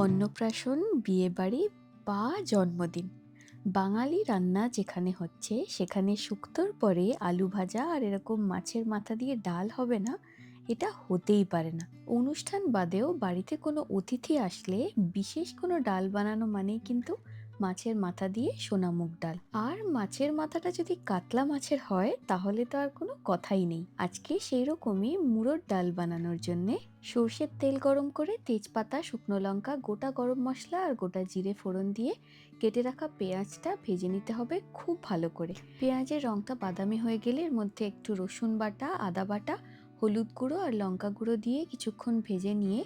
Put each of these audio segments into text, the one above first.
অন্নপ্রাশন, বিয়েবাড়ি বা জন্মদিন, বাঙালি রান্না যেখানে হচ্ছে সেখানে শুক্তোর পরে আলু ভাজা আর এরকম মাছের মাথা দিয়ে ডাল হবে না, এটা হতেই পারে না। অনুষ্ঠান বাদেও বাড়িতে কোনো অতিথি আসলে বিশেষ কোনো ডাল বানানো মানেই কিন্তু মাছের মাথা দিয়ে সোনামুগ ডাল। আর মাছের মাথাটা যদি কাতলা মাছের হয় তাহলে তো আর কোনো কথাই নেই। আজকে সেই রকমই মুড়োর ডাল বানানোর জন্যে সর্ষের তেল গরম করে তেজপাতা, শুকনো লঙ্কা, গোটা গরম মশলা আর গোটা জিরে ফোড়ন দিয়ে কেটে রাখা পেঁয়াজটা ভেজে নিতে হবে খুব ভালো করে। পেঁয়াজের রংটা বাদামি হয়ে গেলে এর মধ্যে একটু রসুন বাটা, আদা বাটা, হলুদ গুঁড়ো আর লঙ্কা গুঁড়ো দিয়ে কিছুক্ষণ ভেজে নিয়ে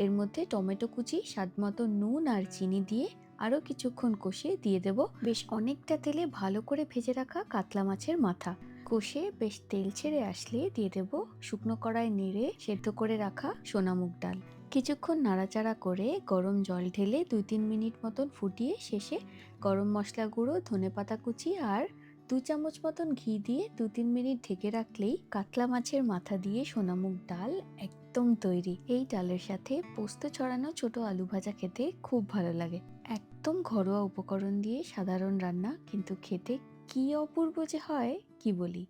এর মধ্যে টমেটো কুচি, স্বাদমতো নুন আর চিনি দিয়ে আরও কিছুক্ষণ কষে দিয়ে দেব বেশ অনেকটা তেলে ভালো করে ভেজে রাখা কাতলা মাছের মাথা। কষে বেশ তেল ছেড়ে আসলে দিয়ে দেব শুকনো কড়ায় নেড়ে সেদ্ধ করে রাখা সোনামুগ ডাল। কিছুক্ষণ নাড়াচাড়া করে গরম জল ঢেলে 2-3 মিনিট মতন ফুটিয়ে শেষে গরম মশলা গুঁড়ো, ধনেপাতা কুচি আর 2 চামচ মতন ঘি দিয়ে 2-3 মিনিট ঢেকে রাখলেই কাতলা মাছের মাথা দিয়ে সোনামুগ ডাল একদম তৈরি। এই ডালের সাথে পোস্ত ছড়ানো ছোট আলু ভাজা খেতে খুব ভালো লাগে। একদম ঘরোয়া উপকরণ দিয়ে সাধারণ রান্না, কিন্তু খেতে কি অপূর্ব যে হয় কি বলি।